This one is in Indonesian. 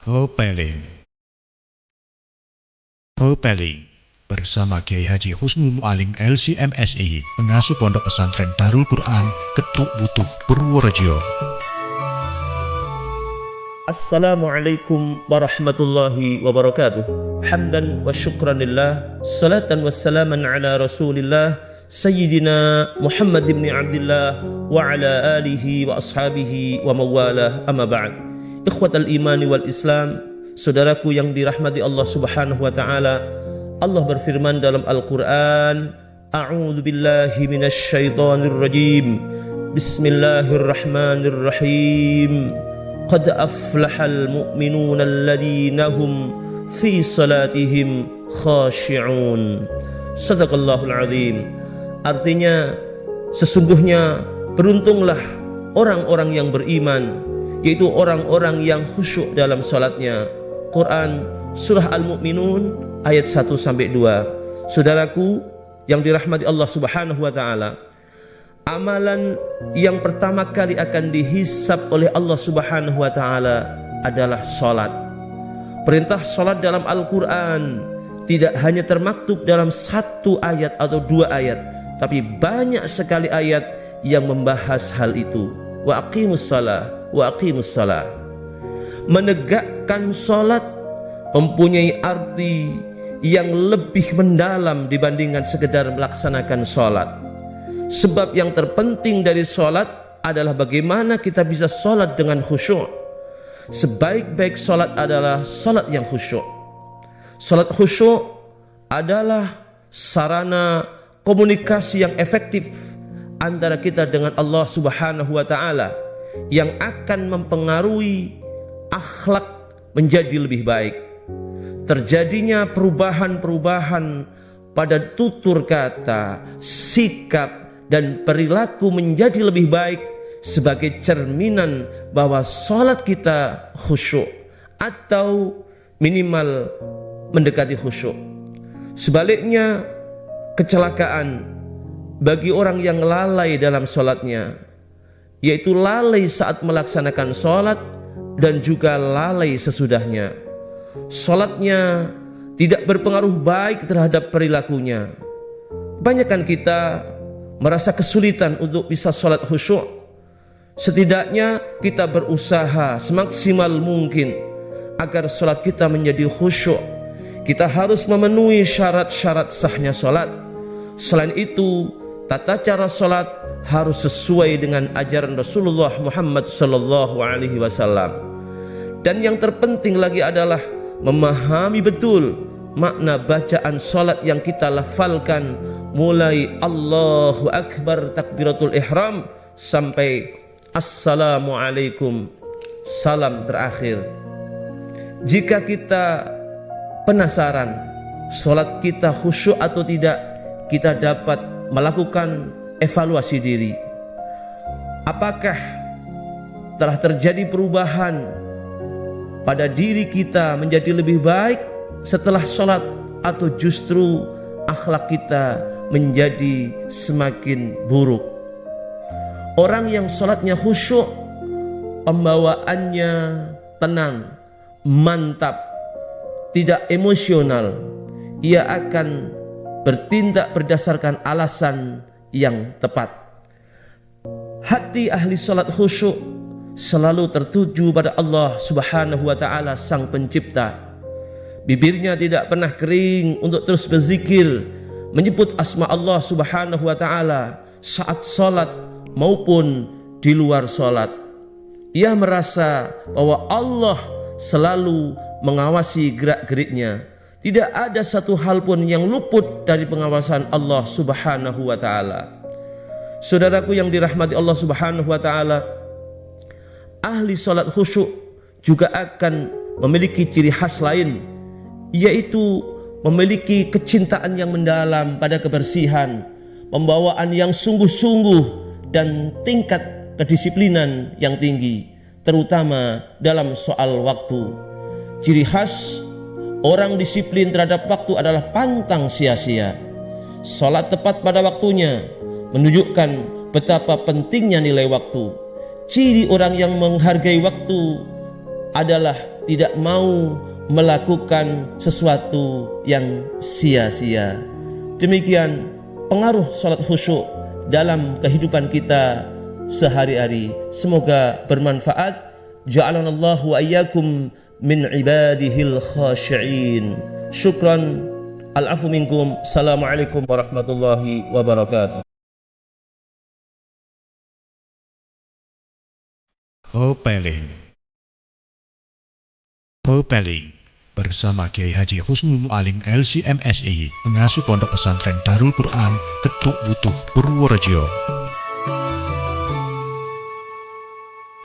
Profiling bersama Kiai Haji Husnul Mualim LCMSI, pengasuh Pondok Pesantren Darul Quran Ketuk Butuh, Purworejo. Assalamualaikum warahmatullahi wabarakatuh. Hamdan wa syukran lillah, salatan wassalaman ala rasulillah Sayyidina Muhammad ibn Abdillah wa ala alihi wa ashabihi wa mawalah, amma ba'd. Ikhwatal imani wal islam, saudaraku yang dirahmati Allah subhanahu wa ta'ala, Allah berfirman dalam Al-Quran, A'udhu billahi minash shaitanir rajim, Bismillahirrahmanirrahim. Qad aflahal mu'minuna alladhina hum fi salatihim khashi'un. Sadaqallahul azim. Artinya, sesungguhnya beruntunglah orang-orang yang beriman, yaitu orang-orang yang khusyuk dalam salatnya. Quran Surah Al-Mu'minun ayat 1-2. Saudaraku yang dirahmati Allah subhanahu wa ta'ala, amalan yang pertama kali akan dihisab oleh Allah subhanahu wa ta'ala adalah salat. Perintah salat dalam Al-Quran tidak hanya termaktub dalam satu ayat atau dua ayat, tapi banyak sekali ayat yang membahas hal itu. Wa aqimus shalah, wa aqimus shalah. Menegakkan salat mempunyai arti yang lebih mendalam dibandingkan sekedar melaksanakan salat. Sebab yang terpenting dari salat adalah bagaimana kita bisa salat dengan khusyuk. Sebaik-baik salat adalah salat yang khusyuk. Salat khusyuk adalah sarana komunikasi yang efektif antara kita dengan Allah subhanahu wa ta'ala, yang akan mempengaruhi akhlak menjadi lebih baik. Terjadinya perubahan-perubahan pada tutur kata, sikap, dan perilaku menjadi lebih baik sebagai cerminan bahwa salat kita khusyuk atau minimal mendekati khusyuk. Sebaliknya, kecelakaan bagi orang yang lalai dalam salatnya, yaitu lalai saat melaksanakan salat dan juga lalai sesudahnya. Salatnya tidak berpengaruh baik terhadap perilakunya. Kebanyakan kita merasa kesulitan untuk bisa salat khusyuk. Setidaknya kita berusaha semaksimal mungkin agar salat kita menjadi khusyuk. Kita harus memenuhi syarat-syarat sahnya salat. Selain itu, tata cara salat harus sesuai dengan ajaran Rasulullah Muhammad sallallahu alaihi wasallam. Dan yang terpenting lagi adalah memahami betul makna bacaan salat yang kita lafalkan, mulai Allahu Akbar takbiratul ihram sampai Assalamualaikum, salam terakhir. Jika kita penasaran salat kita khusyuk atau tidak, kita dapat melakukan evaluasi diri. Apakah telah terjadi perubahan pada diri kita menjadi lebih baik setelah salat, atau justru akhlak kita menjadi semakin buruk? Orang yang salatnya khusyuk, pembawaannya tenang, mantap, tidak emosional. Ia akan bertindak berdasarkan alasan yang tepat. Hati ahli salat khusyuk selalu tertuju pada Allah subhanahu wa ta'ala sang pencipta. Bibirnya tidak pernah kering untuk terus berzikir, menyebut asma Allah subhanahu wa ta'ala saat salat maupun di luar salat. Ia merasa bahwa Allah selalu mengawasi gerak-geriknya. Tidak ada satu hal pun yang luput dari pengawasan Allah subhanahu wa ta'ala. Saudaraku yang dirahmati Allah subhanahu wa ta'ala, ahli salat khusyuk juga akan memiliki ciri khas lain, yaitu memiliki kecintaan yang mendalam pada kebersihan, pembawaan yang sungguh-sungguh, dan tingkat kedisiplinan yang tinggi, terutama dalam soal waktu. Ciri khas orang disiplin terhadap waktu adalah pantang sia-sia. Salat tepat pada waktunya menunjukkan betapa pentingnya nilai waktu. Ciri orang yang menghargai waktu adalah tidak mau melakukan sesuatu yang sia-sia. Demikian pengaruh salat khusyuk dalam kehidupan kita sehari-hari. Semoga bermanfaat. Ja'alanallahu wa iyyakum min ibadihil khashi'in. Syukran. Al-afu minkum. Assalamualaikum warahmatullahi wabarakatuh. Hopeling bersama Kiai Haji Husnul Mu'alim LCMSI, pengasuh Pondok Pesantren Darul Quran Ketuk Butuh, Purworejo.